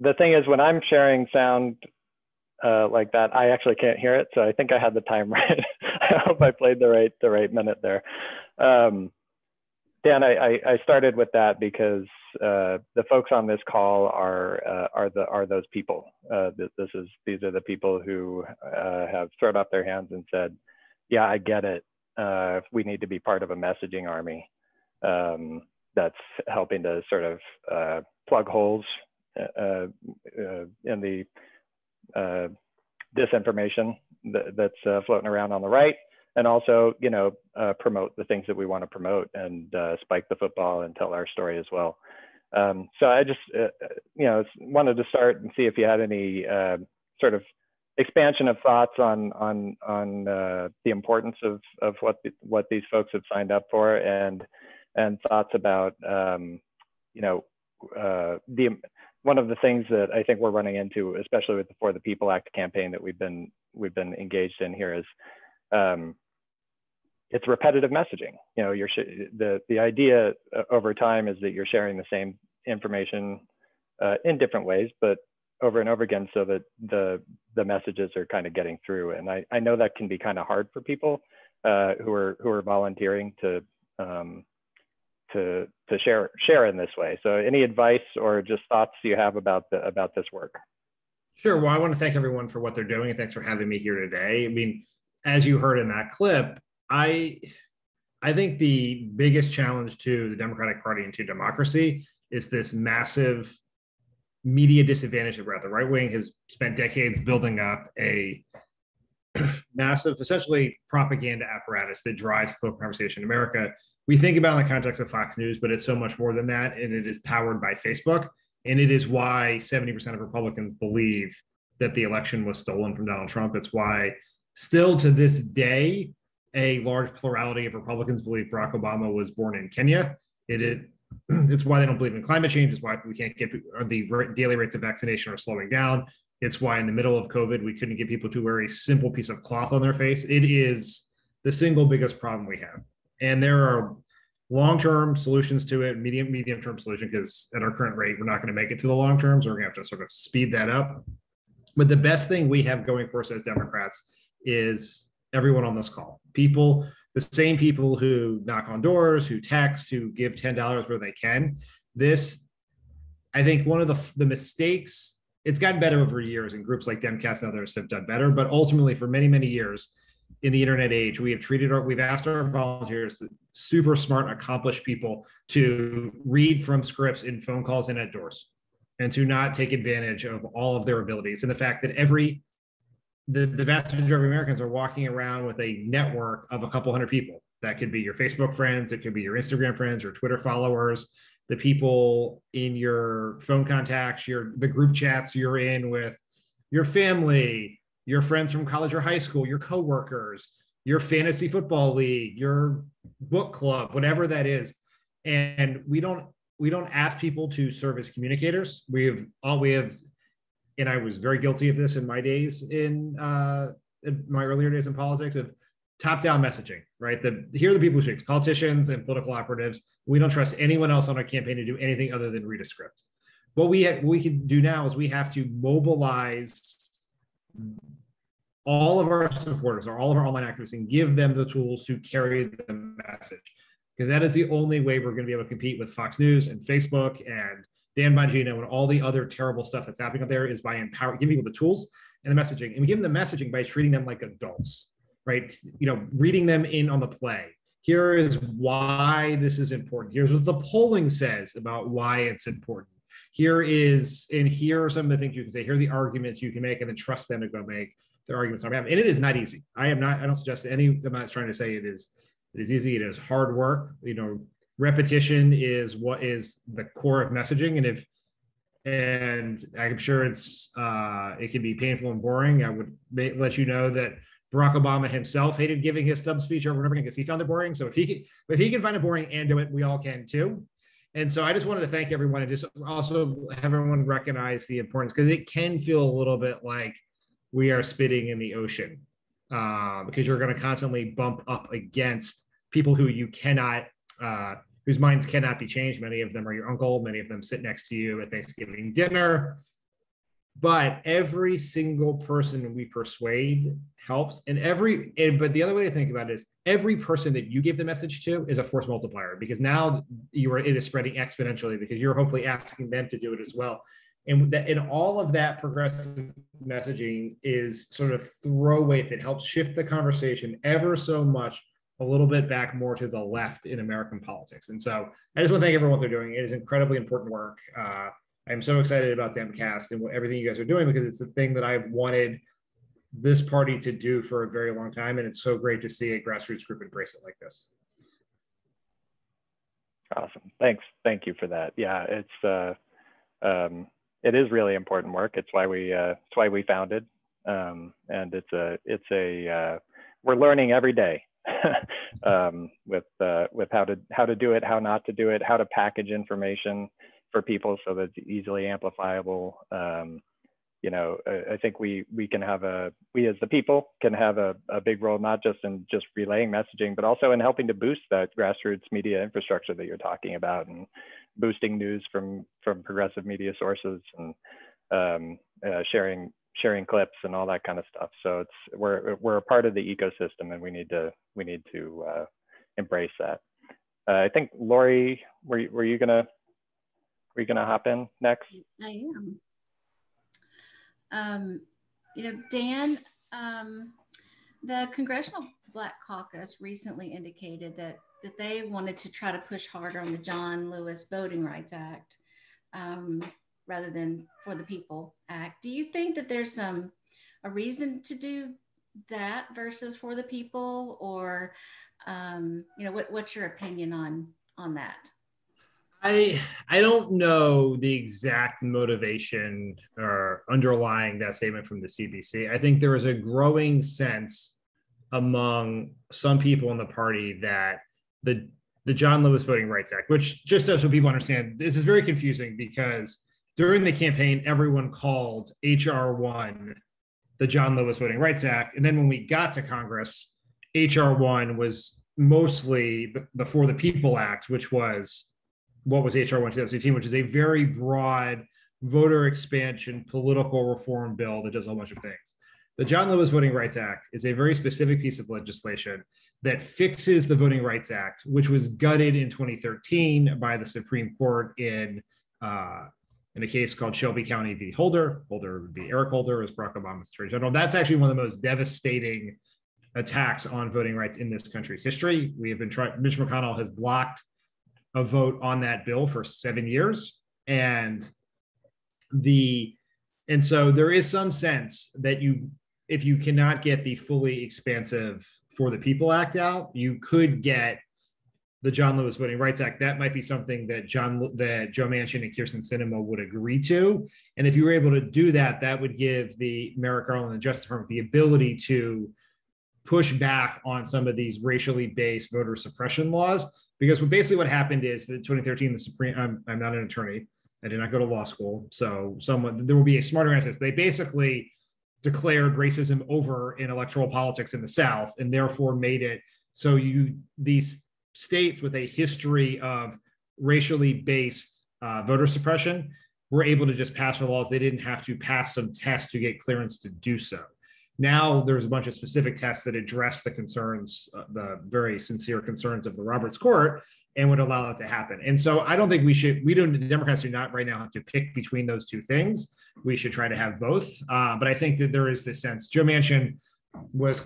the thing is, when I'm sharing sound like that, I actually can't hear it. So I think I had the time right. I hope I played the right minute there. Dan, I started with that because the folks on this call are those people. These are the people who have thrown up their hands and said, "Yeah, I get it. We need to be part of a messaging army that's helping to sort of plug holes in the disinformation that's floating around on the right." And also, promote the things that we want to promote and spike the football and tell our story as well. So I just, wanted to start and see if you had any sort of expansion of thoughts on the importance of what these folks have signed up for, and thoughts about, one of the things that I think we're running into, especially with the For the People Act campaign that we've been engaged in here, is it's repetitive messaging. The idea over time is that you're sharing the same information in different ways, but over and over again, so that the messages are kind of getting through. And I know that can be kind of hard for people who are volunteering to share in this way. So any advice or just thoughts you have about this work? Sure. Well, I want to thank everyone for what they're doing, and thanks for having me here today. I mean, as you heard in that clip, I think the biggest challenge to the Democratic Party and to democracy is this massive media disadvantage that we're at. The right wing has spent decades building up a massive, essentially, propaganda apparatus that drives political conversation in America. We think about it in the context of Fox News, but it's so much more than that, and it is powered by Facebook. And it is why 70% of Republicans believe that the election was stolen from Donald Trump. It's why, still to this day, a large plurality of Republicans believe Barack Obama was born in Kenya. It's why they don't believe in climate change. It's why we can't get the daily rates of vaccination are slowing down. It's why in the middle of COVID, we couldn't get people to wear a simple piece of cloth on their face. It is the single biggest problem we have. And there are long-term solutions to it, medium-term solution, because at our current rate, we're not going to make it to the long term. So we're going to have to sort of speed that up. But the best thing we have going for us as Democrats is everyone on this call. People, the same people who knock on doors, who text, who give $10 where they can. This, I think one of the mistakes, it's gotten better over years, and groups like DemCast and others have done better. But ultimately, for many, many years, in the internet age, we've asked our volunteers, super smart, accomplished people, to read from scripts in phone calls and at doors, and to not take advantage of all of their abilities. And the fact that the vast majority of Americans are walking around with a network of a couple hundred people. That could be your Facebook friends, it could be your Instagram friends, your Twitter followers, the people in your phone contacts, the group chats you're in with your family, your friends from college or high school, your coworkers, your fantasy football league, your book club, whatever that is. And we don't ask people to serve as communicators. We have, and I was very guilty of this in my days in my earlier days in politics, of top-down messaging, right? Here are the people who speak, politicians and political operatives. We don't trust anyone else on our campaign to do anything other than read a script. What we can do now is we have to mobilize all of our supporters or all of our online activists and give them the tools to carry the message. Because that is the only way we're going to be able to compete with Fox News and Facebook and Dan Bongino and all the other terrible stuff that's happening up there, is by giving people the tools and the messaging. And we give them the messaging by treating them like adults, right? Reading them in on the play. Here is why this is important. Here's what the polling says about why it's important. Here are some of the things you can say. Here are the arguments you can make, and then trust them to go make their arguments on behalf. And it is not easy. I don't suggest I'm not trying to say it is easy. It is hard work. Repetition is what is the core of messaging. And I'm sure it can be painful and boring. I would let you know that Barack Obama himself hated giving his stump speech over and over again because he found it boring. So if he can find it boring and do it, we all can too. And so I just wanted to thank everyone, and just also have everyone recognize the importance, because it can feel a little bit like we are spitting in the ocean, because you're going to constantly bump up against people who you cannot, whose minds cannot be changed. Many of them are your uncle. Many of them sit next to you at Thanksgiving dinner. but every single person we persuade helps. But the other way to think about it is every person that you give the message to is a force multiplier, because now it is spreading exponentially because you're hopefully asking them to do it as well. And all of that progressive messaging is sort of throwaway that helps shift the conversation ever so much a little bit back more to the left in American politics. And so I just want to thank everyone what they're doing. It is incredibly important work. I'm so excited about DemCast and everything you guys are doing, because it's the thing that I've wanted this party to do for a very long time. And it's so great to see a grassroots group embrace it like this. Awesome. Thanks. Thank you for that. Yeah, it is really important work. It's why we founded. And we're learning every day with how to do it, how not to do it, how to package information for people so that it's easily amplifiable. I think we as the people can have a big role, not just in just relaying messaging, but also in helping to boost that grassroots media infrastructure that you're talking about, and boosting news from progressive media sources, and sharing clips and all that kind of stuff. So we're a part of the ecosystem, and we need to embrace that. I think Lori, were you gonna hop in next? I am. Dan, the Congressional Black Caucus recently indicated that they wanted to try to push harder on the John Lewis Voting Rights Act rather than For the People Act. Do you think that there's a reason to do that versus For the People, or what's your opinion on that? I don't know the exact motivation or underlying that statement from the CBC. I think there is a growing sense among some people in the party that the John Lewis Voting Rights Act, which, just so people understand, this is very confusing because during the campaign, everyone called HR 1 the John Lewis Voting Rights Act. And then when we got to Congress, HR 1 was mostly the For the People Act, which was what was HR 1 2018, which is a very broad voter expansion political reform bill that does a whole bunch of things. The John Lewis Voting Rights Act is a very specific piece of legislation that fixes the Voting Rights Act, which was gutted in 2013 by the Supreme Court in a case called Shelby County v. Holder. Holder would be Eric Holder as Barack Obama's Attorney General. That's actually one of the most devastating attacks on voting rights in this country's history. We have been trying. Mitch McConnell has blocked a vote on that bill for 7 years, and so there is some sense that if you cannot get the fully expansive For the People Act out, you could get the John Lewis Voting Rights Act. That might be something that Joe Manchin and Kyrsten Sinema would agree to. And if you were able to do that, that would give the Merrick Garland and Justice Department the ability to push back on some of these racially based voter suppression laws. Because basically what happened is that in 2013, the Supreme, I'm not an attorney, I did not go to law school, so there will be a smarter answer. They basically declared racism over in electoral politics in the South, and therefore made it so these states with a history of racially based voter suppression were able to just pass the laws. They didn't have to pass some tests to get clearance to do so. Now there's a bunch of specific tests that address the concerns, the very sincere concerns of the Roberts Court, and would allow that to happen. And so I don't think the Democrats do not right now have to pick between those two things. We should try to have both. But I think that there is this sense. Joe Manchin was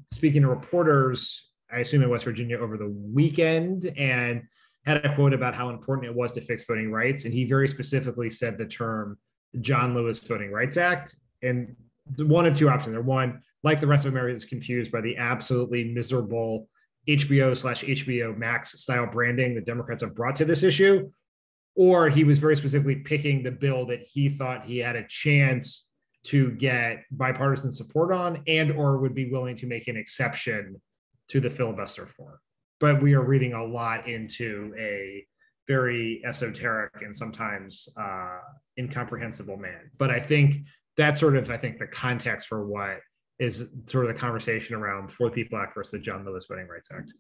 speaking to reporters, I assume in West Virginia over the weekend, and had a quote about how important it was to fix voting rights. And he very specifically said the term John Lewis Voting Rights Act. And one of two options. Or one, like the rest of America, is confused by the absolutely miserable HBO/HBO Max style branding the Democrats have brought to this issue, or he was very specifically picking the bill that he thought he had a chance to get bipartisan support on, and or would be willing to make an exception to the filibuster for. But we are reading a lot into a very esoteric and sometimes incomprehensible man. But I think that's sort of, the context for what is sort of the conversation around For the People Act versus the John Lewis Voting Rights Act.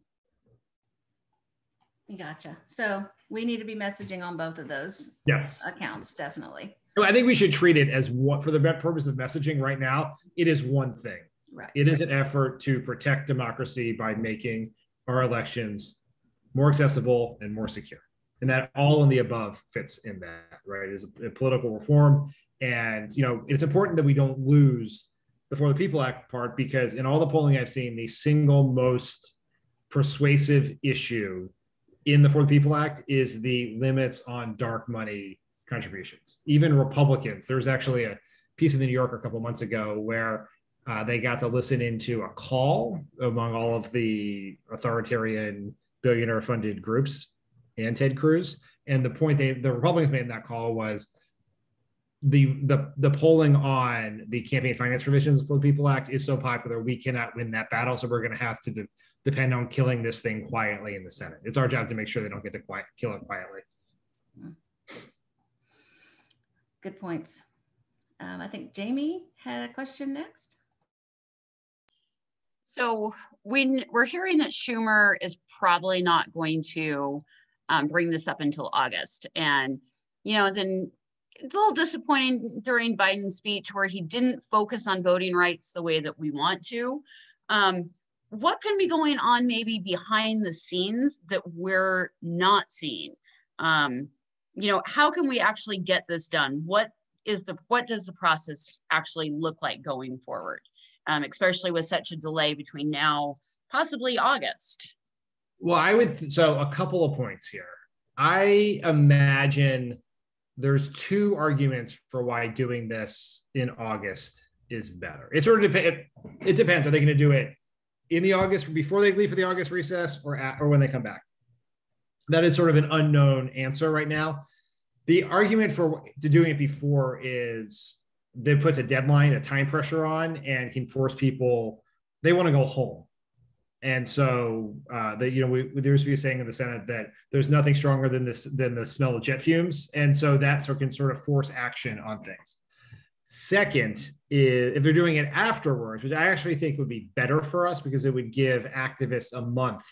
Gotcha. So we need to be messaging on both of those yes. accounts, definitely. I think we should treat it as what, for the purpose of messaging right now, it is one thing. Right. It is an effort to protect democracy by making our elections more accessible and more secure. And that all in the above fits in that, right? Is a political reform. And, it's important that we don't lose the For the People Act part, because in all the polling I've seen, the single most persuasive issue in the For the People Act is the limits on dark money contributions. Even Republicans, there was actually a piece in the New Yorker a couple months ago where they got to listen into a call among all of the authoritarian billionaire funded groups and Ted Cruz. And the point the Republicans made in that call was the polling on the campaign finance provisions for the People Act is so popular, we cannot win that battle. So we're going to have to depend on killing this thing quietly in the Senate. It's our job to make sure they don't get to kill it quietly. Good points. I think Jamie had a question next. So we're hearing that Schumer is probably not going to bring this up until August. And, then it's a little disappointing during Biden's speech where he didn't focus on voting rights the way that we want to. What can be going on maybe behind the scenes that we're not seeing? How can we actually get this done? What does the process actually look like going forward? Especially with such a delay between now, possibly August. Well, so a couple of points here. I imagine there's two arguments for why doing this in August is better. It sort of it depends. Are they going to do it in the August, before they leave for the August recess, or when they come back? That is sort of an unknown answer right now. The argument for doing it before is that puts a deadline, a time pressure on, and can force people, they want to go home. And so there used to be a saying in the Senate that there's nothing stronger than the smell of jet fumes. And so that can sort of force action on things. Second is if they're doing it afterwards, which I actually think would be better for us, because it would give activists a month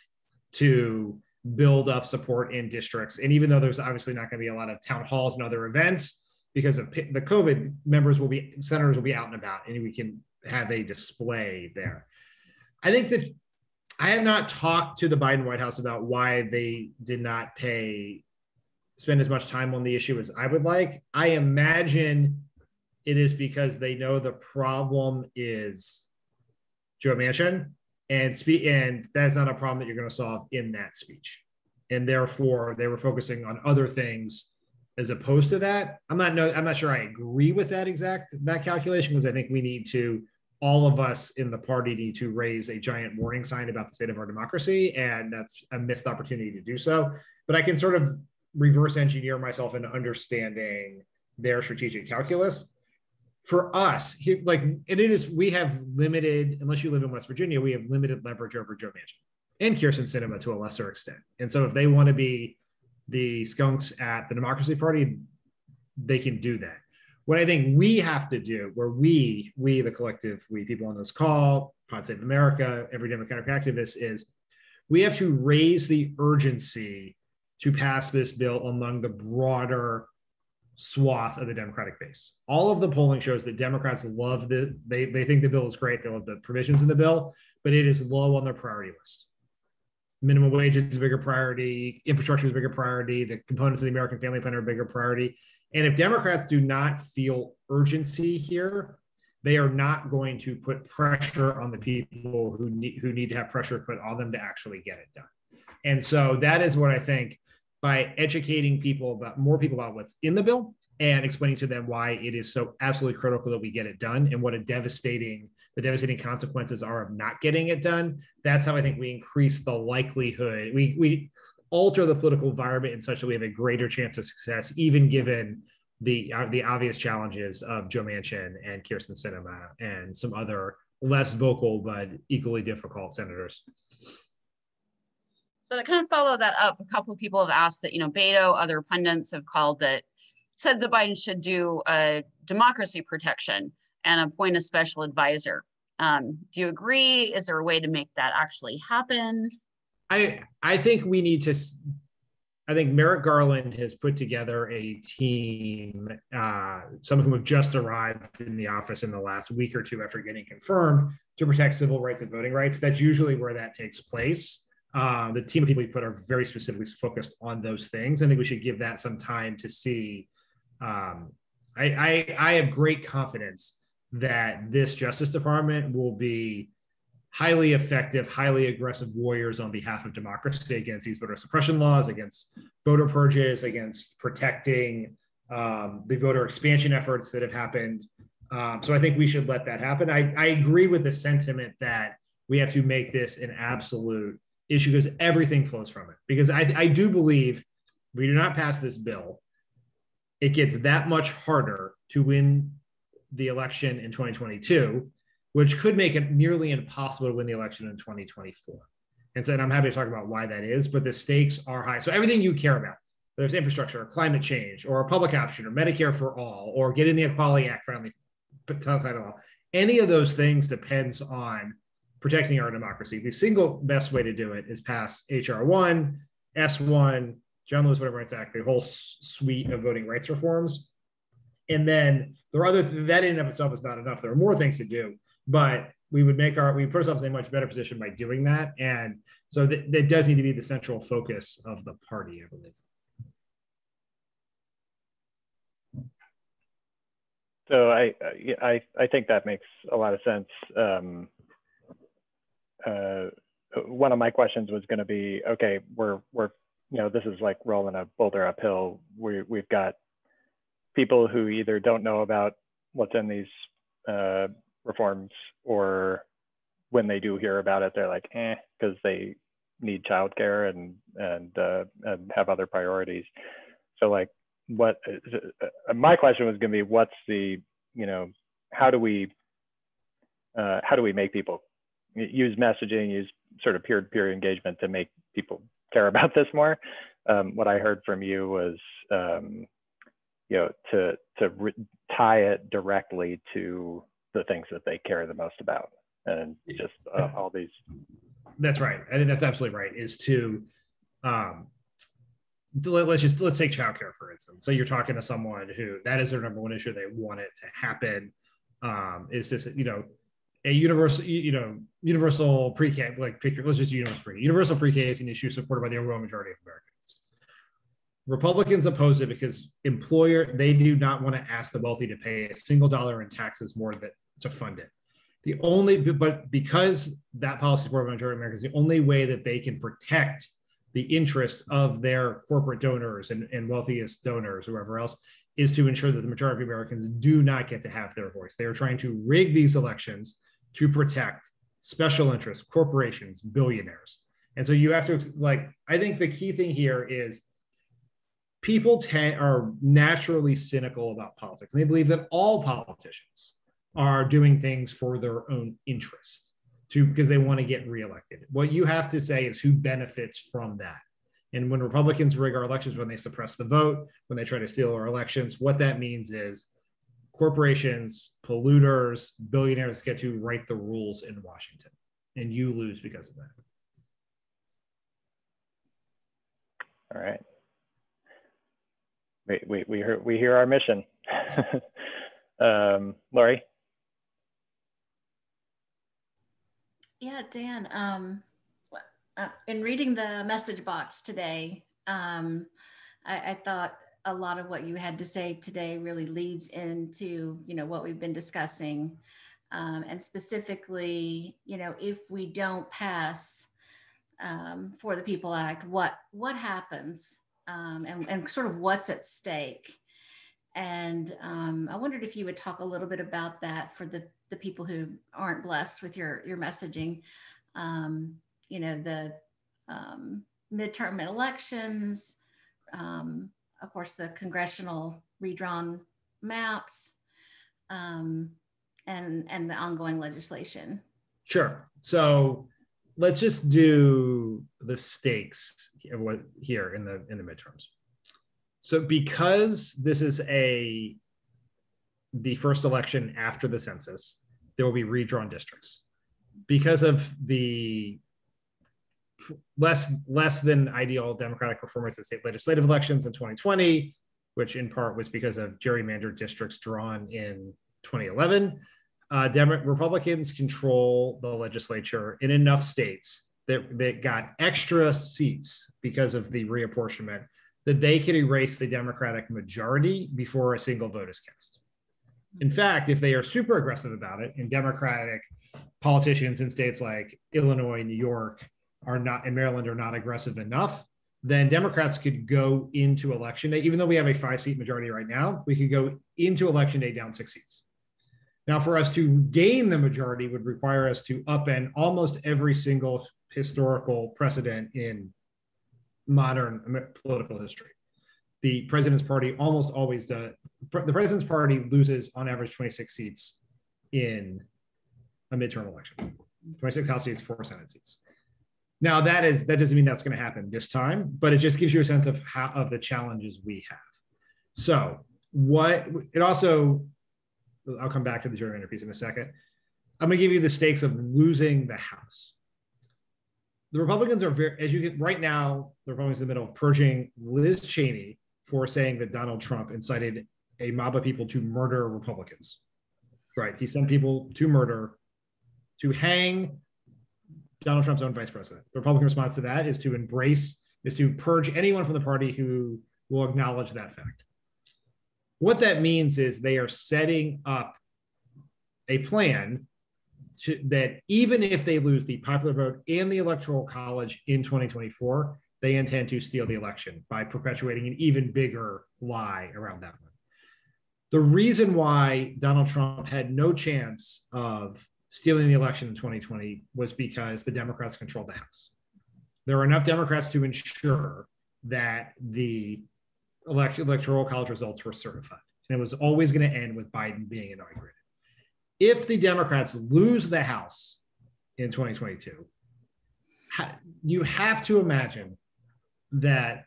to build up support in districts. And even though there's obviously not going to be a lot of town halls and other events because of the COVID, senators will be out and about, and we can have a display there. I think that I have not talked to the Biden White House about why they did not spend as much time on the issue as I would like. I imagine it is because they know the problem is Joe Manchin, and that's not a problem that you're going to solve in that speech. And therefore, they were focusing on other things as opposed to that. I'm not sure I agree with that calculation, because I think all of us in the party need to raise a giant warning sign about the state of our democracy, and that's a missed opportunity to do so. But I can sort of reverse engineer myself into understanding their strategic calculus. For us, we have limited, unless you live in West Virginia, we have limited leverage over Joe Manchin and Kyrsten Sinema to a lesser extent. And so if they want to be the skunks at the Democracy Party, they can do that. What I think we have to do, where we the collective, we people on this call, Pod Save America, every Democratic activist, is we have to raise the urgency to pass this bill among the broader swath of the Democratic base. All of the polling shows that Democrats love they think the bill is great. They love the provisions in the bill, but it is low on their priority list. Minimum wage is a bigger priority. Infrastructure is a bigger priority. The components of the American Family Plan are a bigger priority. And if Democrats do not feel urgency here, they are not going to put pressure on the people who need to have pressure put on them to actually get it done. And so that is what I think, by educating more people about what's in the bill and explaining to them why it is so absolutely critical that we get it done and what the devastating consequences are of not getting it done. That's how I think we increase the likelihood. We alter the political environment in such that we have a greater chance of success, even given the obvious challenges of Joe Manchin and Kyrsten Sinema and some other less vocal but equally difficult senators. So to kind of follow that up, a couple of people have asked that, Beto, other pundits have said that Biden should do a democracy protection and appoint a special advisor. Do you agree? Is there a way to make that actually happen? I think we need to, I think Merrick Garland has put together a team, some of whom have just arrived in the office in the last week or two after getting confirmed, to protect civil rights and voting rights. That's usually where that takes place. The team of people we put are very specifically focused on those things. I think we should give that some time to see. I have great confidence that this Justice Department will be highly effective, highly aggressive warriors on behalf of democracy against these voter suppression laws, against voter purges, against protecting the voter expansion efforts that have happened. So I think we should let that happen. I agree with the sentiment that we have to make this an absolute issue because everything flows from it. Because I do believe if we do not pass this bill, it gets that much harder to win the election in 2022, which could make it nearly impossible to win the election in 2024. And so I'm happy to talk about why that is, but the stakes are high. So everything you care about, whether it's infrastructure or climate change or public option or Medicare for all or getting the Equality Act finally outside of law, any of those things depends on protecting our democracy. The single best way to do it is pass HR 1, S1, John Lewis Voting Rights Act, the whole suite of voting rights reforms. And then there are other, that in and of itself is not enough. There are more things to do, but we put ourselves in a much better position by doing that. And so that does need to be the central focus of the party, I believe. So I think that makes a lot of sense. One of my questions was going to be, okay, we're this is like rolling a boulder uphill. We've got people who either don't know about what's in these reforms, or when they do hear about it, they're like, because they need childcare and have other priorities. So like, my question was going to be, what's the, how do we make people use messaging, use sort of peer-to-peer engagement to make people care about this more? What I heard from you was, to tie it directly to the things that they care the most about, and just all these. That's right. I think that's absolutely right. Is to let's take childcare for instance. So you're talking to someone who that is their number one issue. They want it to happen. Is this a universal pre-K, let's just universal pre-K is an issue supported by the overwhelming majority of Americans. Republicans oppose it because they do not want to ask the wealthy to pay a single dollar in taxes more to fund it. But because that policy is supported by the majority of Americans, the only way that they can protect the interests of their corporate donors and wealthiest donors, whoever else, is to ensure that the majority of Americans do not get to have their voice. They are trying to rig these elections to protect special interests, corporations, billionaires. And so you have to, I think the key thing here is people are naturally cynical about politics. And they believe that all politicians are doing things for their own interest because they want to get reelected. What you have to say is who benefits from that. And when Republicans rig our elections, when they suppress the vote, when they try to steal our elections, what that means is corporations, polluters, billionaires get to write the rules in Washington, and you lose because of that. All right. We hear our mission. Lori? Yeah, Dan, in reading the message box today, I thought a lot of what you had to say today really leads into, what we've been discussing. And specifically, if we don't pass For the People Act, what happens and sort of what's at stake. And I wondered if you would talk a little bit about that for the people who aren't blessed with your messaging. The midterm elections, of course, the congressional redrawn maps, and the ongoing legislation. Sure. So let's just do the stakes here in the midterms. So because this is the first election after the census, there will be redrawn districts. Because of the less than ideal Democratic performance in state legislative elections in 2020, which in part was because of gerrymandered districts drawn in 2011. Republicans control the legislature in enough states that got extra seats because of the reapportionment that they could erase the Democratic majority before a single vote is cast. In fact, if they are super aggressive about it, and Democratic politicians in states like Illinois, New York and Maryland are not aggressive enough, then Democrats could go into election day, even though we have a 5-seat majority right now, we could go into election day down 6 seats. Now, for us to gain the majority would require us to upend almost every single historical precedent in modern political history. The president's party almost always does. The president's party loses on average 26 seats in a midterm election, 26 House seats, 4 Senate seats. Now that doesn't mean that's going to happen this time, but it just gives you a sense of the challenges we have. So I'll come back to the gerrymander piece in a second. I'm going to give you the stakes of losing the House. The Republicans are right now, the Republicans in the middle of purging Liz Cheney for saying that Donald Trump incited a mob of people to murder Republicans. Right. He sent people to hang Donald Trump's own vice president. The Republican response to that is to purge anyone from the party who will acknowledge that fact. What that means is they are setting up a plan that even if they lose the popular vote and the Electoral College in 2024, they intend to steal the election by perpetuating an even bigger lie around that one. The reason why Donald Trump had no chance of stealing the election in 2020 was because the Democrats controlled the House. There were enough Democrats to ensure that the Electoral College results were certified. And it was always going to end with Biden being inaugurated. If the Democrats lose the House in 2022, you have to imagine that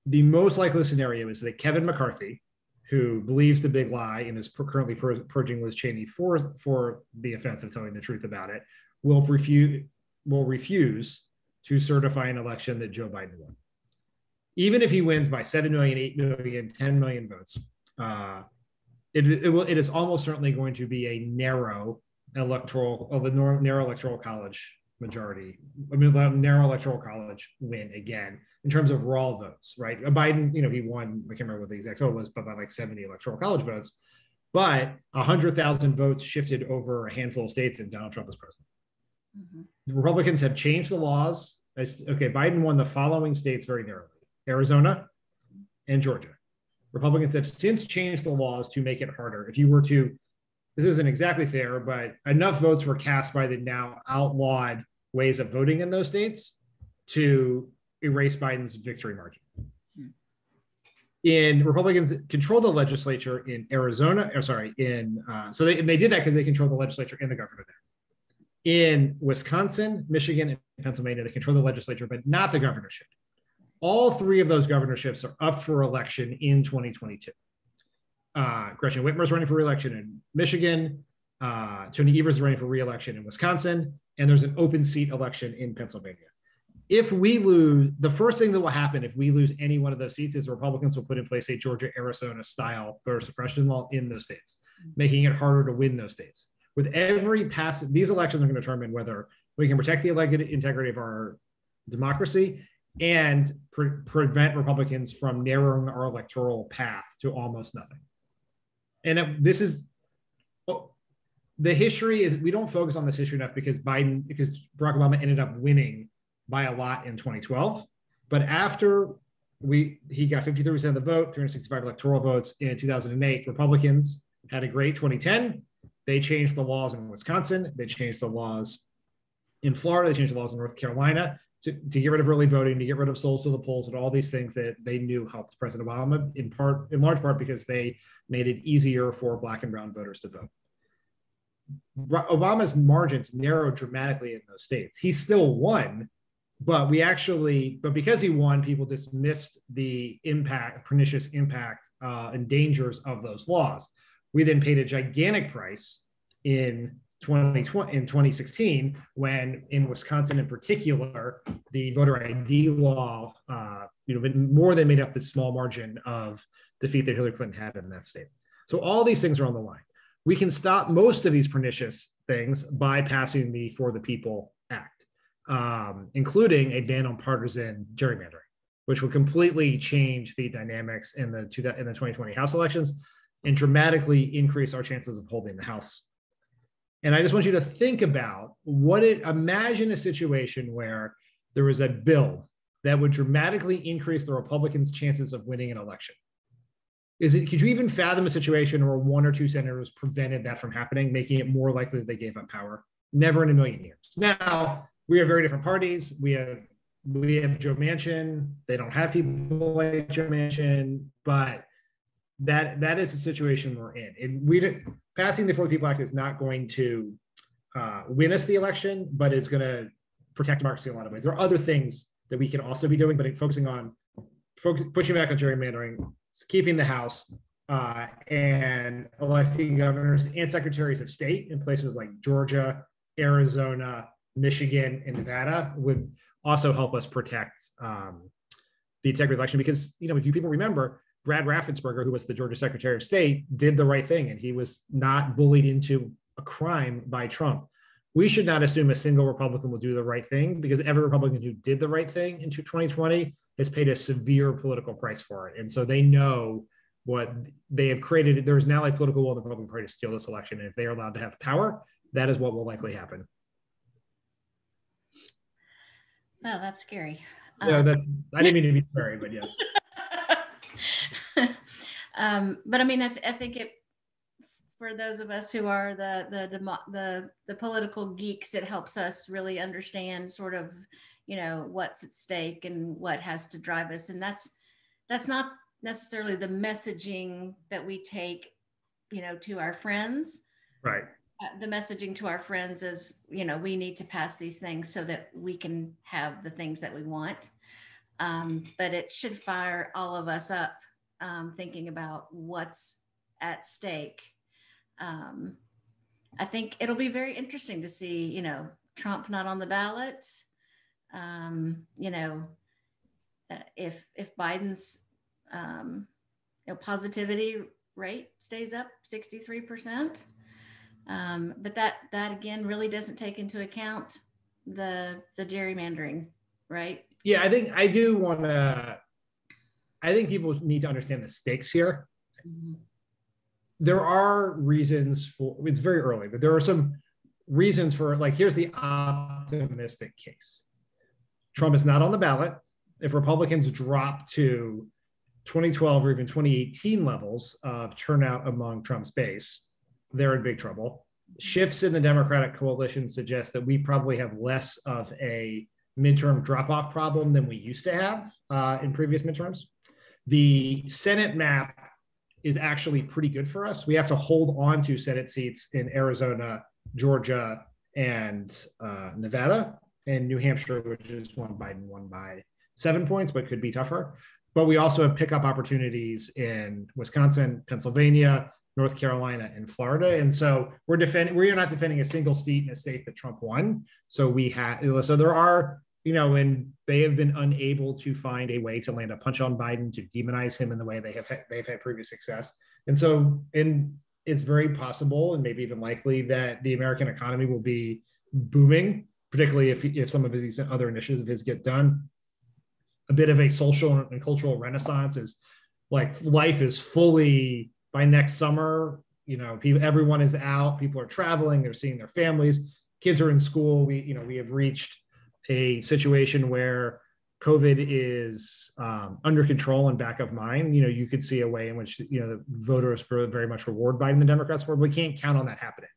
the most likely scenario is that Kevin McCarthy, who believes the big lie and is currently purging Liz Cheney for the offense of telling the truth about it, will refuse to certify an election that Joe Biden won. Even if he wins by 7 million, 8 million, 10 million votes, it is almost certainly going to be a narrow electoral college majority. Narrow electoral college win again in terms of raw votes, right? Biden, he won, I can't remember what the exact vote was, but by like 70 electoral college votes, but 100,000 votes shifted over a handful of states and Donald Trump was president. Mm-hmm. The Republicans have changed the laws. Biden won the following states very narrowly: Arizona and Georgia. Republicans have since changed the laws to make it harder. This isn't exactly fair, but enough votes were cast by the now outlawed ways of voting in those states to erase Biden's victory margin. Republicans control the legislature in Arizona, so they did that because they control the legislature and the governor there. In Wisconsin, Michigan, and Pennsylvania, they control the legislature, but not the governorship. All 3 of those governorships are up for election in 2022. Gretchen Whitmer is running for re-election in Michigan. Tony Evers is running for re-election in Wisconsin. And there's an open seat election in Pennsylvania. If we lose, the first thing that will happen if we lose any one of those seats is Republicans will put in place a Georgia, Arizona style voter suppression law in those states, making it harder to win those states. With every these elections are going to determine whether we can protect the integrity of our democracy and prevent Republicans from narrowing our electoral path to almost nothing. And the history is, we don't focus on this issue enough because Barack Obama ended up winning by a lot in 2012. But after he got 53% of the vote, 365 electoral votes in 2008, Republicans had a great 2010. They changed the laws in Wisconsin. They changed the laws in Florida. They changed the laws in North Carolina to get rid of early voting, to get rid of souls to the polls, and all these things that they knew helped President Obama, in large part because they made it easier for Black and brown voters to vote. Obama's margins narrowed dramatically in those states. He still won, but because he won, people dismissed the pernicious impact and dangers of those laws. We then paid a gigantic price in 2020 in 2016, when in Wisconsin in particular, the voter ID law, more than made up the small margin of defeat that Hillary Clinton had in that state. So all these things are on the line. We can stop most of these pernicious things by passing the For the People Act, including a ban on partisan gerrymandering, which will completely change the dynamics in the 2020 House elections and dramatically increase our chances of holding the House. And I just want you to think about imagine a situation where there was a bill that would dramatically increase the Republicans' chances of winning an election. Could you even fathom a situation where one or two senators prevented that from happening, making it more likely that they gave up power? Never in a million years. Now, we have very different parties. We have Joe Manchin. They don't have people like Joe Manchin, but that is the situation we're in. Passing the For the People Act is not going to win us the election, but it's going to protect democracy in a lot of ways. There are other things that we can also be doing, but focusing on pushing back on gerrymandering, keeping the House, and electing governors and secretaries of state in places like Georgia, Arizona, Michigan, and Nevada would also help us protect the integrity of the election. Because, if you people remember, Brad Raffensperger, who was the Georgia Secretary of State, did the right thing, and he was not bullied into a crime by Trump. We should not assume a single Republican will do the right thing, because every Republican who did the right thing in 2020 has paid a severe political price for it. And so they know what they have created. There is now a political will in the Republican Party to steal this election. And if they are allowed to have power, that is what will likely happen. Well, that's scary. No, I didn't mean to be scary, but yes. But I mean, I think for those of us who are the political geeks, it helps us really understand sort of, what's at stake and what has to drive us. And that's not necessarily the messaging that we take, to our friends. Right. The messaging to our friends is, we need to pass these things so that we can have the things that we want. But it should fire all of us up, thinking about what's at stake. I think it'll be very interesting to see, Trump not on the ballot. If Biden's positivity rate stays up 63%. But that again really doesn't take into account the gerrymandering, right? Yeah, I think people need to understand the stakes here. Mm-hmm. There are reasons for, it's very early, but there are some reasons for, here's the optimistic case. Trump is not on the ballot. If Republicans drop to 2012 or even 2018 levels of turnout among Trump's base, they're in big trouble. Shifts in the Democratic coalition suggest that we probably have less of a midterm drop-off problem than we used to have in previous midterms. The Senate map is actually pretty good for us. We have to hold on to Senate seats in Arizona, Georgia, and Nevada, and New Hampshire, which is one Biden won by 7 points, but could be tougher. But we also have pickup opportunities in Wisconsin, Pennsylvania, North Carolina, and Florida. And so we are not defending a single seat in a state that Trump won. So there are, and they have been unable to find a way to land a punch on Biden, to demonize him in the way they've had previous success. And so, it's very possible and maybe even likely that the American economy will be booming, particularly if some of these other initiatives of his get done. A bit of a social and cultural renaissance is life is fully, by next summer, everyone is out, people are traveling, they're seeing their families, kids are in school. We have reached a situation where COVID is under control and back of mind. You could see a way in which, the voters very much reward Biden, the Democrats for, we can't count on that happening.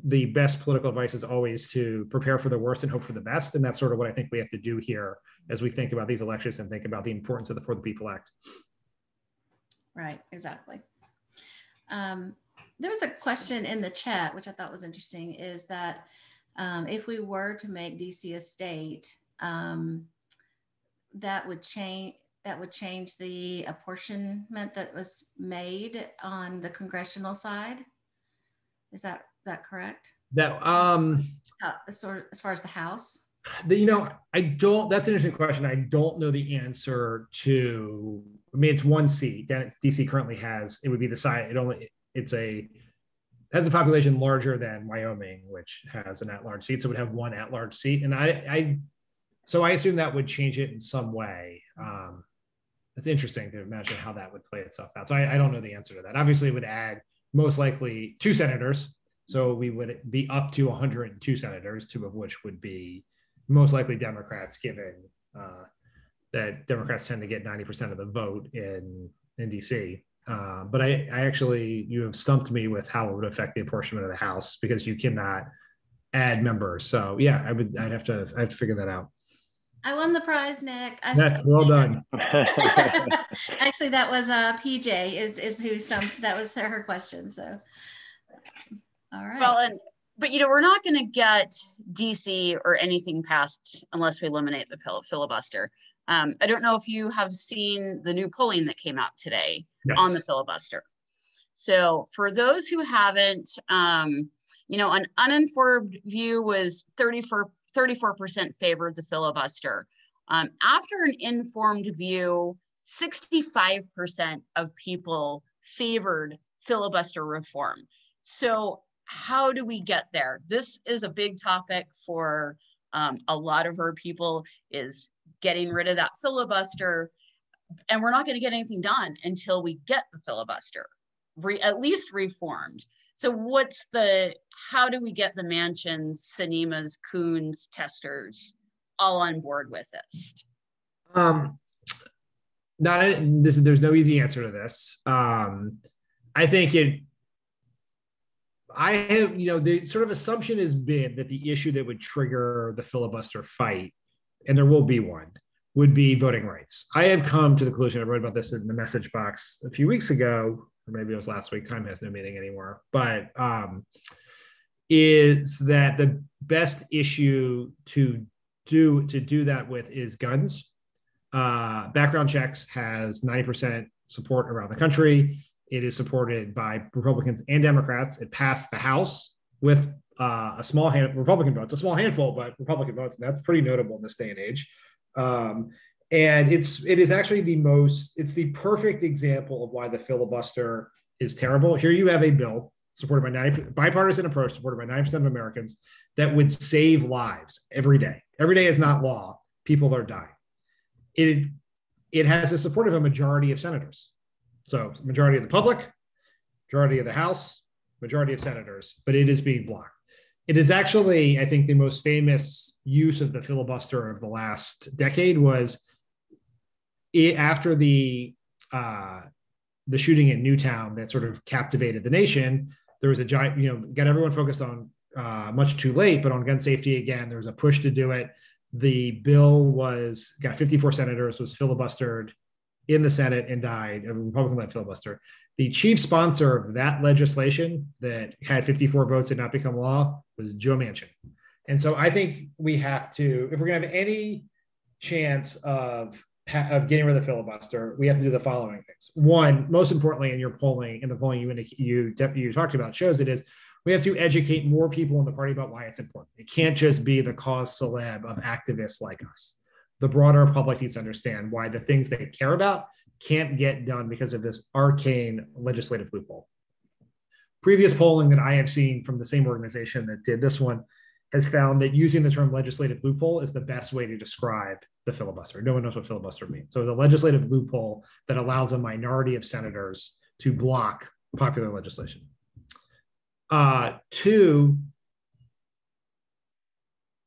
The best political advice is always to prepare for the worst and hope for the best. And that's sort of what I think we have to do here as we think about these elections and think about the importance of the For the People Act. Right, exactly. There was a question in the chat, which I thought was interesting, is that if we were to make DC a state, that would change the apportionment that was made on the congressional side. Is that that correct? That As far as the House? I don't, that's an interesting question. I don't know the answer to, I mean, it's one seat that DC currently has. It would be the size, has a population larger than Wyoming, which has an at-large seat. So it would have one at-large seat. And so I assume that would change it in some way. It's interesting to imagine how that would play itself out. So I don't know the answer to that. Obviously, it would add most likely 2 senators. So we would be up to 102 senators, 2 of which would be most likely Democrats, given that Democrats tend to get 90% of the vote in DC. But I actually, you have stumped me with how it would affect the apportionment of the House, because you cannot add members. So yeah, I'd have to figure that out. I won the prize, Nick. That's well done. Actually, that was PJ is who stumped. That was her question. So, all right. Well, but we're not going to get DC or anything passed unless we eliminate the filibuster. I don't know if you have seen the new polling that came out today on the filibuster. So for those who haven't, an uninformed view was 34% favored the filibuster. After an informed view, 65% of people favored filibuster reform. So how do we get there? This is a big topic for a lot of our people, is getting rid of that filibuster. And we're not going to get anything done until we get the filibuster at least reformed. So how do we get the Mansions, Sinemas, Coons, Testers all on board with this? There's no easy answer to this. I think the sort of assumption has been that the issue that would trigger the filibuster fight, and there will be one, would be voting rights. I have come to the conclusion, I wrote about this in the message box a few weeks ago, or maybe it was last week, time has no meaning anymore, but is that the best issue to do that with is guns. Background checks has 90% support around the country. It is supported by Republicans and Democrats. It passed the House with a small Republican votes, a small handful, but Republican votes, and that's pretty notable in this day and age. And it is actually it's the perfect example of why the filibuster is terrible. Here you have a bill supported by bipartisan approach, supported by 90% of Americans, that would save lives every day. Every day is not law. People are dying. It has the support of a majority of senators. So majority of the public, majority of the House, majority of senators, but it is being blocked. It is actually, I think, the most famous use of the filibuster of the last decade was after the shooting in Newtown that sort of captivated the nation. There was a giant, got everyone focused on much too late, but on gun safety again, there was a push to do it. The bill got 54 senators, was filibustered in the Senate and died, a Republican-led filibuster. The chief sponsor of that legislation that had 54 votes and not become law was Joe Manchin. And so I think we have to, if we're going to have any chance of getting rid of the filibuster, we have to do the following things. One, most importantly, in the polling you talked about shows it is, we have to educate more people in the party about why it's important. It can't just be the cause celeb of activists like us. The broader public needs to understand why the things they care about can't get done because of this arcane legislative loophole. Previous polling that I have seen from the same organization that did this one has found that using the term legislative loophole is the best way to describe the filibuster. No one knows what filibuster means. So the legislative loophole that allows a minority of senators to block popular legislation. 2,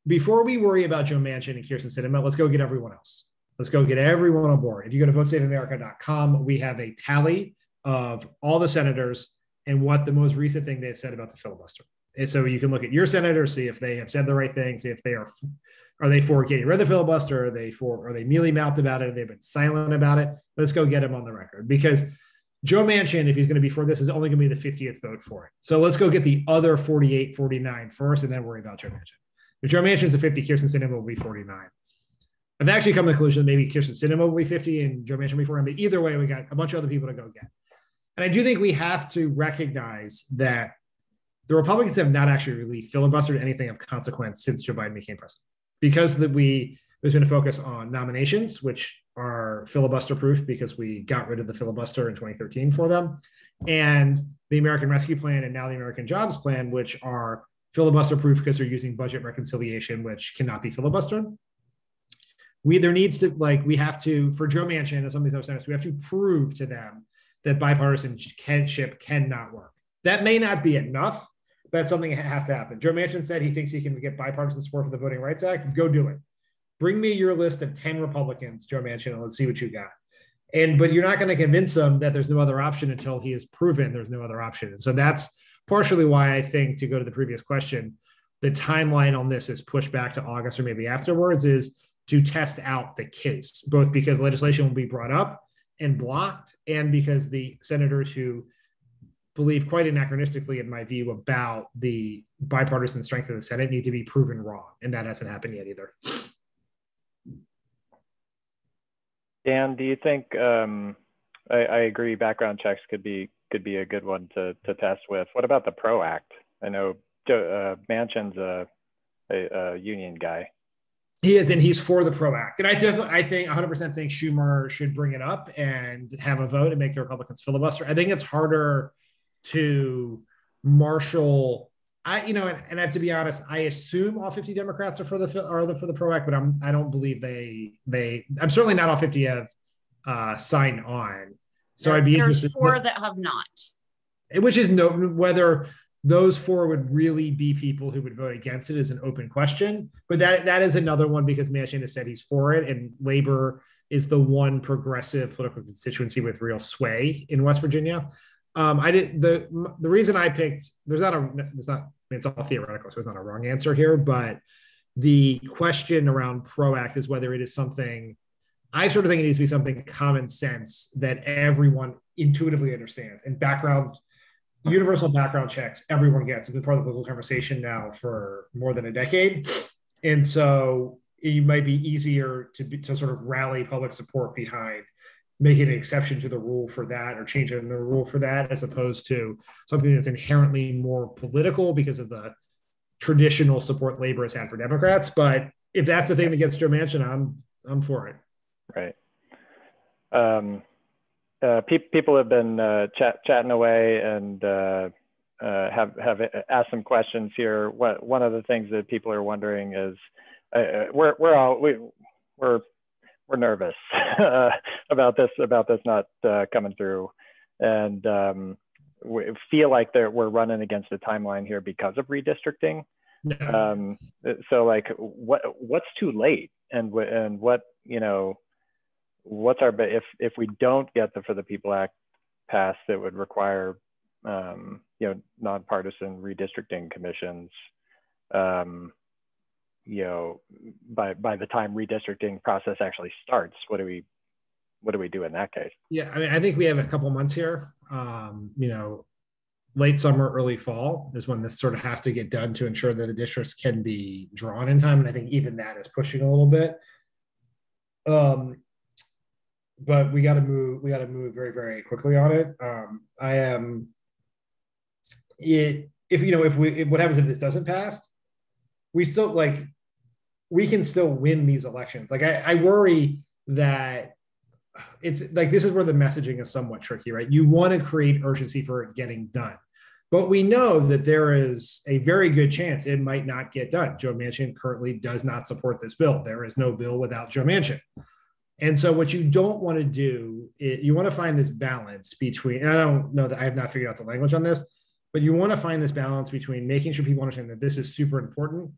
before we worry about Joe Manchin and Kyrsten Sinema, let's go get everyone else. Let's go get everyone on board. If you go to votesaveamerica.com, we have a tally of all the senators and what the most recent thing they've said about the filibuster. And so you can look at your senators, see if they have said the right thing, see if they are they for getting rid of the filibuster, are they mealy-mouthed about it, they've been silent about it. Let's go get them on the record, because Joe Manchin, if he's going to be for this, is only going to be the 50th vote for it. So let's go get the other 48, 49 first, and then worry about Joe Manchin. If Joe Manchin is the 50, Kyrsten Sinema will be 49. I've actually come to the conclusion that maybe Kyrsten Sinema will be 50 and Joe Manchin will be 49, but either way, we got a bunch of other people to go get. And I do think we have to recognize that the Republicans have not actually really filibustered anything of consequence since Joe Biden became president, because there's been a focus on nominations, which are filibuster proof because we got rid of the filibuster in 2013 for them, and the American Rescue Plan and now the American Jobs Plan, which are filibuster proof because they're using budget reconciliation, which cannot be filibustered. We have to, for Joe Manchin and some of these other senators, we have to prove to them that bipartisanship cannot work. That may not be enough, but that's something that has to happen. Joe Manchin said he thinks he can get bipartisan support for the Voting Rights Act. Go do it. Bring me your list of 10 Republicans, Joe Manchin, and let's see what you got. But you're not going to convince him that there's no other option until he has proven there's no other option. And so that's partially why I think, to go to the previous question, the timeline on this is pushed back to August or maybe afterwards, is to test out the case, both because legislation will be brought up and blocked, and because the senators who believe quite anachronistically, in my view, about the bipartisan strength of the Senate need to be proven wrong. And that hasn't happened yet either. Dan, do you think, I agree, background checks could be a good one to test with. What about the PRO Act? I know Manchin's a union guy. He is, and he's for the PRO Act. And I think 100% think Schumer should bring it up and have a vote and make the Republicans filibuster. I think it's harder to marshal. And I have to be honest, I assume all 50 Democrats are for the PRO Act, but I don't believe I'm certainly not all 50 have signed on. So I'd be interested. There's 4 that have not. Which is whether those 4 would really be people who would vote against it is an open question. But that is another one, because Manchin has said he's for it, and Labor is the one progressive political constituency with real sway in West Virginia. The reason I picked, it's all theoretical, so it's not a wrong answer here, but the question around PRO Act is whether it is something, I sort of think it needs to be something common sense that everyone intuitively understands, and universal background checks everyone gets. It's been part of the political conversation now for more than a decade. And so it might be easier to sort of rally public support behind making an exception to the rule for that, or changing the rule for that, as opposed to something that's inherently more political because of the traditional support Labor has had for Democrats. But if that's the thing that gets Joe Manchin, I'm for it. Right. People have been chatting away and have asked some questions here. One of the things that people are wondering is, we're nervous about this not coming through, and we feel like we're running against a timeline here because of redistricting. No. So like, what's too late, and what, what's our, if we don't get the For the People Act passed, that would require nonpartisan redistricting commissions, by the time redistricting process actually starts, what do we do in that case? Yeah, I mean, I think we have a couple months here. Late summer, early fall is when this sort of has to get done to ensure that the districts can be drawn in time. And I think even that is pushing a little bit. But we got to move very, very quickly on it. If what happens if this doesn't pass, we can still win these elections. Like, I worry that it's like, this is where the messaging is somewhat tricky, right? You want to create urgency for it getting done, but we know that there is a very good chance it might not get done. Joe Manchin currently does not support this bill. There is no bill without Joe Manchin. And so what you don't want to do is you want to find this balance between, and I don't know that I have not figured out the language on this, but you want to find this balance between making sure people understand that this is super important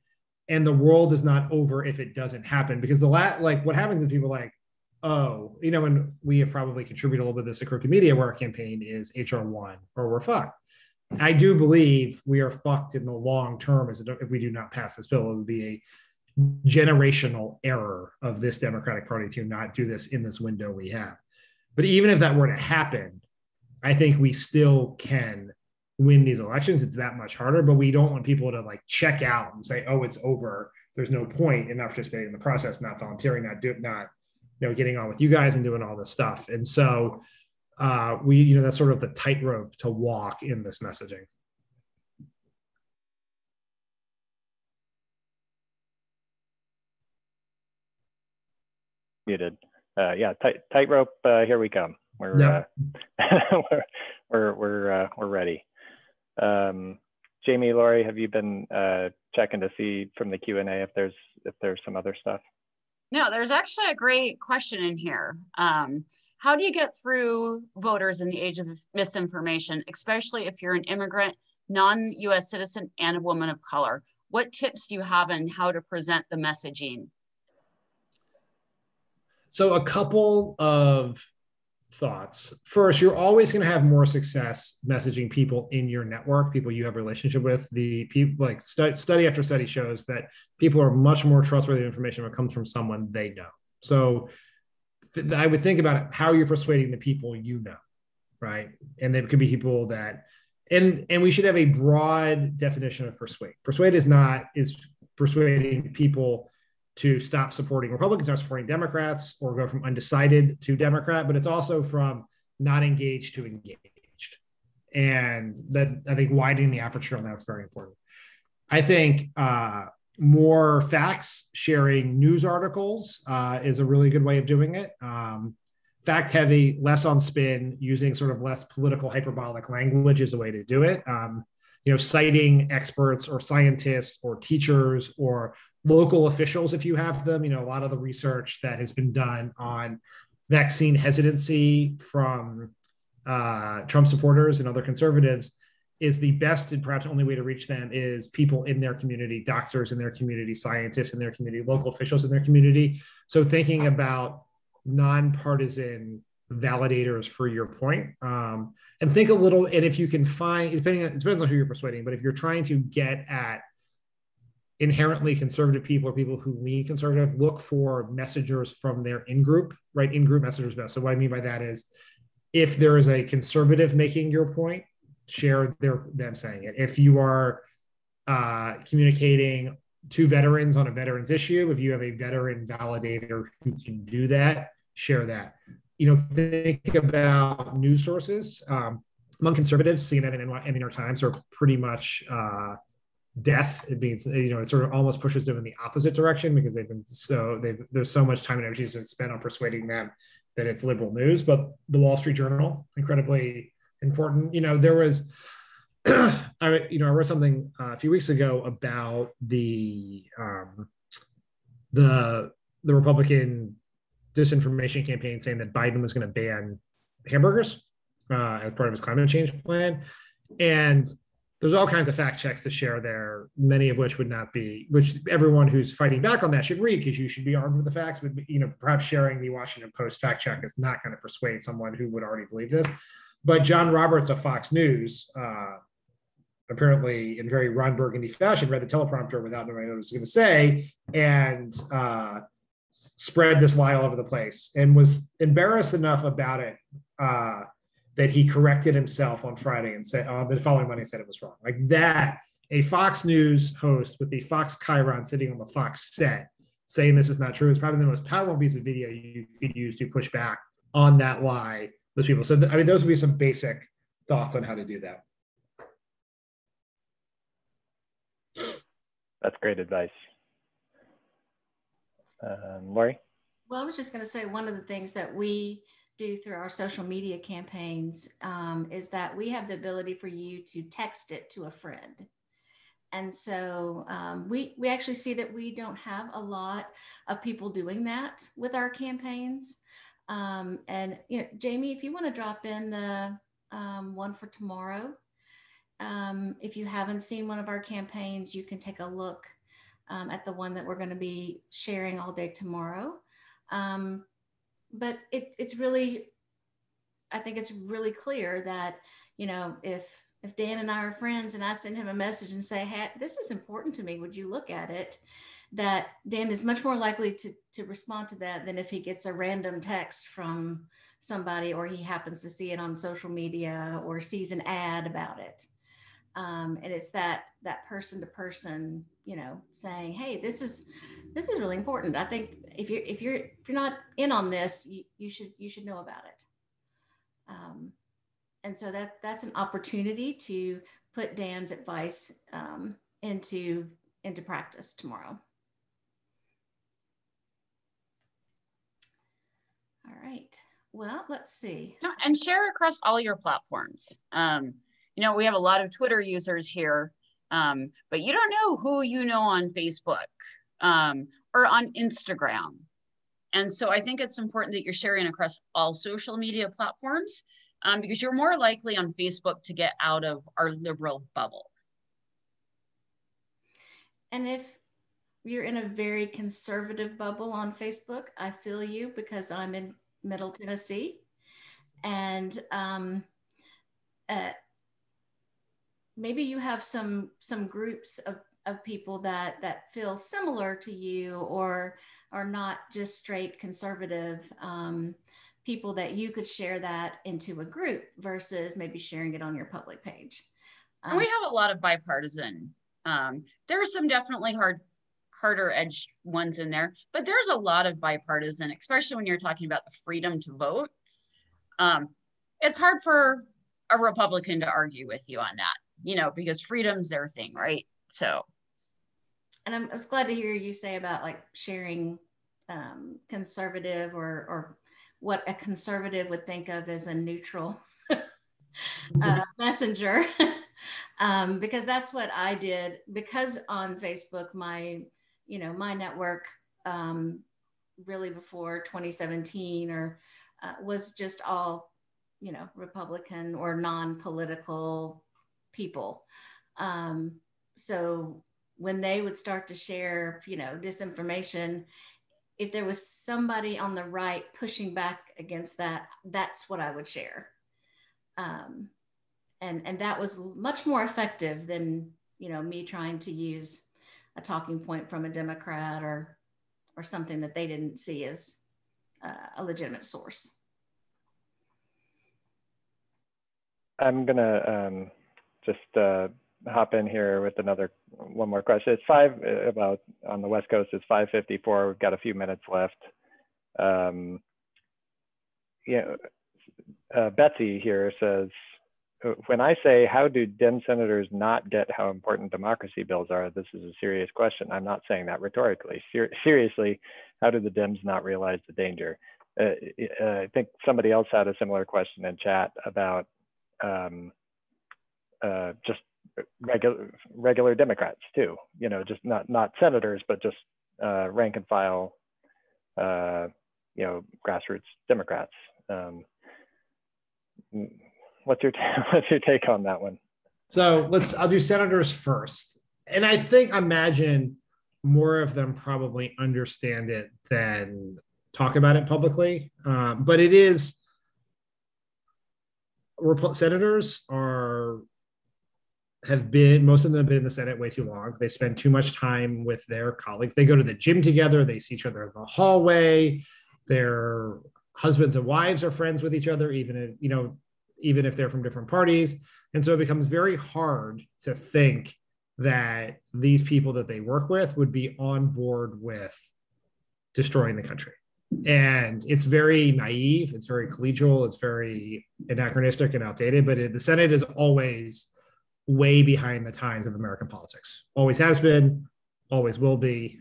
and the world is not over if it doesn't happen. Because what happens is people are like, oh, and we have probably contributed a little bit of this to Crooked Media, where our campaign is HR1 or we're fucked. I do believe we are fucked in the long term if we do not pass this bill. It would be a generational error of this Democratic Party to not do this in this window we have. But even if that were to happen, I think we still can win these elections. It's that much harder, but we don't want people to like check out and say, oh, it's over. There's no point in not participating in the process, not volunteering, not getting on with you guys and doing all this stuff. And so that's sort of the tightrope to walk in this messaging. muted. Yeah, tightrope. Here we come. We're Yep. we're ready. Jamie, Lori, have you been checking to see from the Q&A if there's some other stuff? No, there's actually a great question in here. How do you get through voters in the age of misinformation, especially if you're an immigrant, non-US citizen, and a woman of color? What tips do you have on how to present the messaging? So a couple of thoughts. First, you're always going to have more success messaging people in your network, people you have a relationship with. The people, like study after study shows that people are much more trustworthy information when it comes from someone they know. So I would think about how you're persuading the people you know, right? And there could be people that, and we should have a broad definition of persuade. Persuade is persuading people to stop supporting Republicans, start supporting Democrats, or go from undecided to Democrat, but it's also from not engaged to engaged. And that, I think, widening the aperture on that's very important. I think more facts, sharing news articles is a really good way of doing it. Fact heavy, less on spin, using sort of less political hyperbolic language is a way to do it. Citing experts or scientists or teachers or local officials, if you have them. A lot of the research that has been done on vaccine hesitancy from Trump supporters and other conservatives is the best and perhaps only way to reach them is people in their community, doctors in their community, scientists in their community, local officials in their community. So thinking about nonpartisan validators for your point, and think a little, and if you can find, it depends on who you're persuading, but if you're trying to get at inherently conservative people or people who lean conservative, look for messengers from their in-group, right? In-group messengers best. So what I mean by that is if there is a conservative making your point, share them saying it. If you are communicating to veterans on a veterans issue, if you have a veteran validator who can do that, share that. Think about news sources. Among conservatives, CNN and the New York Times are pretty much death. It means, it sort of almost pushes them in the opposite direction because there's so much time and energy that's been spent on persuading them that it's liberal news. But the Wall Street Journal, incredibly important. There was, I wrote something a few weeks ago about the Republican disinformation campaign saying that Biden was going to ban hamburgers as part of his climate change plan. And there's all kinds of fact checks to share there, many of which which everyone who's fighting back on that should read because you should be armed with the facts. But, perhaps sharing the Washington Post fact check is not going to persuade someone who would already believe this. But John Roberts of Fox News, apparently in very Ron Burgundy fashion, read the teleprompter without knowing what it was going to say and spread this lie all over the place and was embarrassed enough about it that he corrected himself on Friday and said, the following Monday said it was wrong. Like that, a Fox News host with the Fox Chiron sitting on the Fox set saying this is not true is probably the most powerful piece of video you could use to push back on that lie with people. So, those would be some basic thoughts on how to do that. That's great advice. Lori? Well, I was just going to say one of the things that we do through our social media campaigns is that we have the ability for you to text it to a friend. And so we actually see that we don't have a lot of people doing that with our campaigns. And, Jamie, if you want to drop in the one for tomorrow, if you haven't seen one of our campaigns, you can take a look at the one that we're going to be sharing all day tomorrow. But it's really, I think it's really clear that, if Dan and I are friends and I send him a message and say, hey, this is important to me, would you look at it? That Dan is much more likely to respond to that than if he gets a random text from somebody or he happens to see it on social media or sees an ad about it. And it's that person to person, saying, hey, this is really important. I think if you're not in on this, you should know about it. And so that's an opportunity to put Dan's advice into practice tomorrow. All right. Well, let's see. And share across all your platforms. We have a lot of Twitter users here, but you don't know who you know on Facebook or on Instagram. And so I think it's important that you're sharing across all social media platforms because you're more likely on Facebook to get out of our liberal bubble. And if you're in a very conservative bubble on Facebook, I feel you, because I'm in Middle Tennessee. And maybe you have some groups of people that feel similar to you, or are not just straight conservative people, that you could share that into a group versus maybe sharing it on your public page. And we have a lot of bipartisan. There are some definitely harder edged ones in there, but there's a lot of bipartisan, especially when you're talking about the freedom to vote. It's hard for a Republican to argue with you on that, because freedom's their thing, right? So. And I was glad to hear you say about like sharing conservative or what a conservative would think of as a neutral messenger, because that's what I did. Because on Facebook, my network really before 2017 or was just all, Republican or non-political people. So when they would start to share, disinformation, if there was somebody on the right pushing back against that, that's what I would share. And that was much more effective than, me trying to use a talking point from a Democrat or something that they didn't see as a legitimate source. I'm gonna just hop in here with one more question. It's about on the West Coast. It's 5:54. We've got a few minutes left. Betsy here says, when I say, how do Dem senators not get how important democracy bills are? This is a serious question. I'm not saying that rhetorically. Seriously, how do the Dems not realize the danger? I think somebody else had a similar question in chat about just regular Democrats too. Just not senators, but just rank and file, grassroots Democrats. What's your take on that one? So I'll do senators first. And I imagine more of them probably understand it than talk about it publicly. But it is, senators most of them have been in the Senate way too long. They spend too much time with their colleagues. They go to the gym together. They see each other in the hallway. Their husbands and wives are friends with each other, even if they're from different parties. And so it becomes very hard to think that these people that they work with would be on board with destroying the country. And it's very naive. It's very collegial. It's very anachronistic and outdated, but the Senate is always way behind the times of American politics. Always has been, always will be.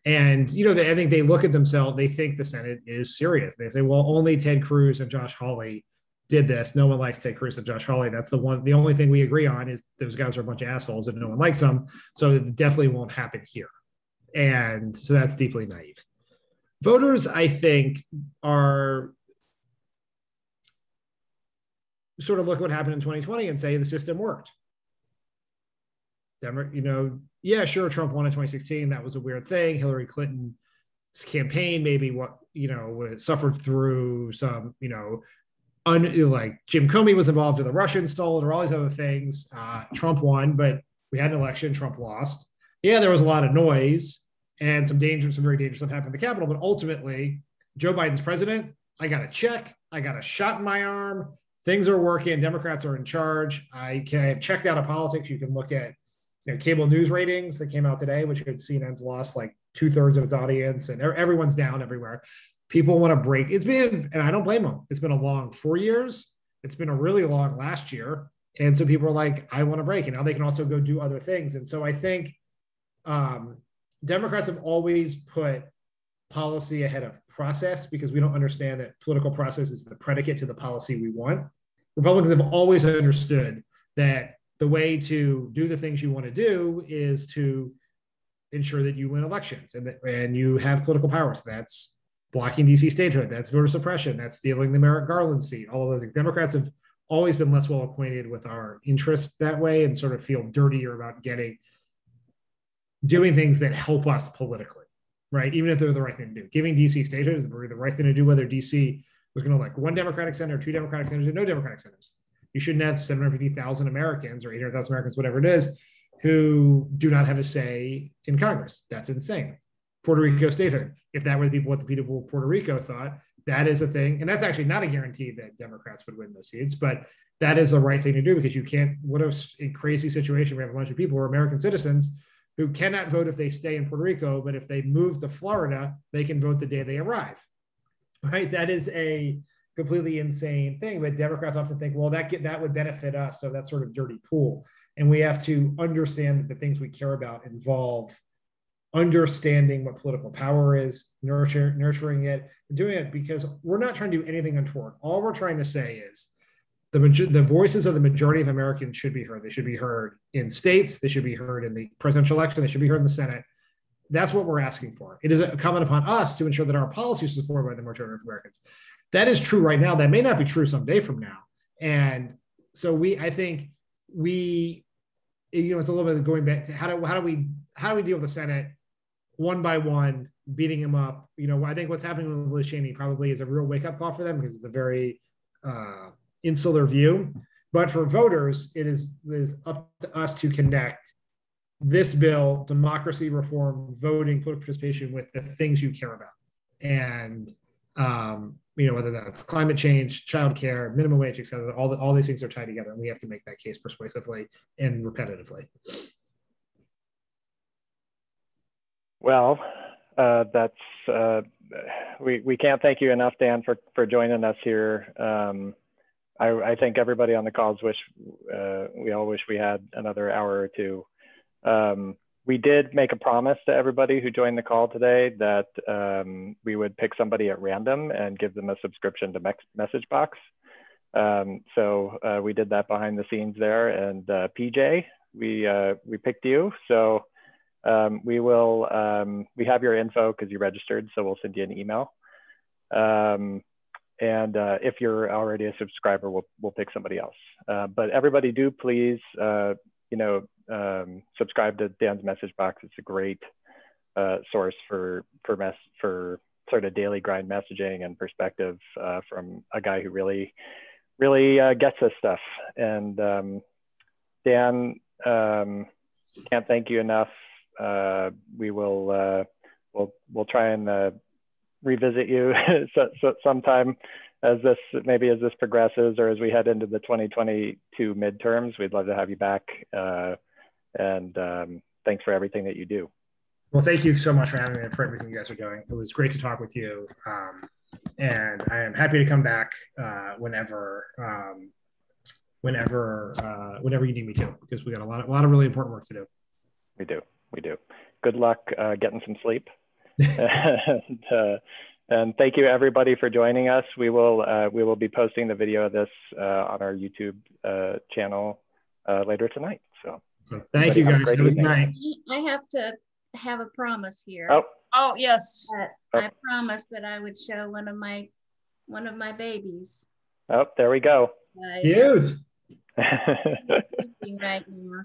And, I think they look at themselves, they think the Senate is serious. They say, well, only Ted Cruz and Josh Hawley did this. No one likes Ted Cruz and Josh Hawley. That's the only thing we agree on is those guys are a bunch of assholes and no one likes them. So it definitely won't happen here. And so that's deeply naive. Voters, I think, are sort of look what happened in 2020 and say the system worked. Yeah, sure, Trump won in 2016. That was a weird thing. Hillary Clinton's campaign maybe suffered through some, like Jim Comey was involved with the Russian stole or all these other things. Trump won, but we had an election. Trump lost. Yeah, there was a lot of noise and some very dangerous stuff happened in the Capitol. But ultimately, Joe Biden's president. I got a check. I got a shot in my arm. Things are working. Democrats are in charge. I have checked out of politics. You can look at cable news ratings that came out today, which CNN's lost like 2/3 of its audience, and everyone's down everywhere. People want to break. It's been, and I don't blame them. It's been a long 4 years. It's been a really long last year. And so people are like, I want to break. And now they can also go do other things. And so I think Democrats have always put policy ahead of process because we don't understand that political process is the predicate to the policy we want. Republicans have always understood that the way to do the things you want to do is to ensure that you win elections and you have political powers. That's blocking DC statehood. That's voter suppression. That's stealing the Merrick Garland seat. All of those things. Democrats have always been less well acquainted with our interests that way and sort of feel dirtier about doing things that help us politically, right? Even if they're the right thing to do. Giving DC statehood is the right thing to do, whether DC was going to elect one Democratic senator, two Democratic senators, or no Democratic senators. You shouldn't have 750,000 Americans or 800,000 Americans, whatever it is, who do not have a say in Congress. That's insane. Puerto Rico statehood. If that were what the people of Puerto Rico thought, that is a thing. And that's actually not a guarantee that Democrats would win those seats, but that is the right thing to do because you can't, what a crazy situation. We have a bunch of people who are American citizens who cannot vote if they stay in Puerto Rico, but if they move to Florida, they can vote the day they arrive, right? That is a completely insane thing, but Democrats often think, well, that would benefit us, so that's sort of dirty pool. And we have to understand that the things we care about involve understanding what political power is, nurturing it, doing it because we're not trying to do anything untoward. All we're trying to say is the voices of the majority of Americans should be heard. They should be heard in states. They should be heard in the presidential election. They should be heard in the Senate. That's what we're asking for. It is incumbent upon us to ensure that our policies are supported by the majority of Americans. That is true right now. That may not be true someday from now. And so I think it's a little bit going back to how do we deal with the Senate one by one, beating him up. I think what's happening with Liz Cheney probably is a real wake up call for them because it's a very insular view. But for voters, it is up to us to connect this bill, democracy reform, voting, political participation with the things you care about. And whether that's climate change, childcare, minimum wage, et cetera, all these things are tied together, and we have to make that case persuasively and repetitively. Well, we can't thank you enough, Dan, for joining us here. I think everybody on the calls we all wish we had another hour or two. We did make a promise to everybody who joined the call today that we would pick somebody at random and give them a subscription to Message Box. So we did that behind the scenes there. And PJ, we picked you. So we have your info because you registered, so we'll send you an email. And if you're already a subscriber, we'll pick somebody else. But everybody do please, subscribe to Dan's Message Box. It's a great source for sort of daily grind messaging and perspective from a guy who really gets this stuff. And Dan, can't thank you enough. We will we'll try and revisit you sometime as this progresses or as we head into the 2022 midterms. We'd love to have you back. And thanks for everything that you do. Well, thank you so much for having me and for everything you guys are doing. It was great to talk with you. And I am happy to come back whenever you need me to, because we got a lot of really important work to do. We do. Good luck getting some sleep. And thank you everybody for joining us. We will be posting the video of this on our YouTube channel later tonight. So thank you guys. Good night. I have to have a promise here. Oh yes. I promised that I would show one of my babies. Oh, there we go. Cute. Right now,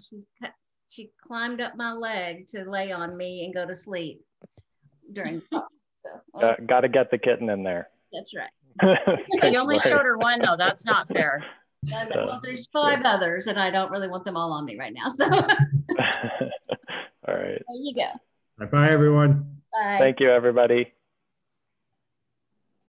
she climbed up my leg to lay on me and go to sleep during the talk. So got to get the kitten in there. That's right. You only showed her one though. That's not fair. Well, there's 5 others, and I don't really want them all on me right now. So, all right. There you go. Bye, everyone. Bye. Thank you, everybody.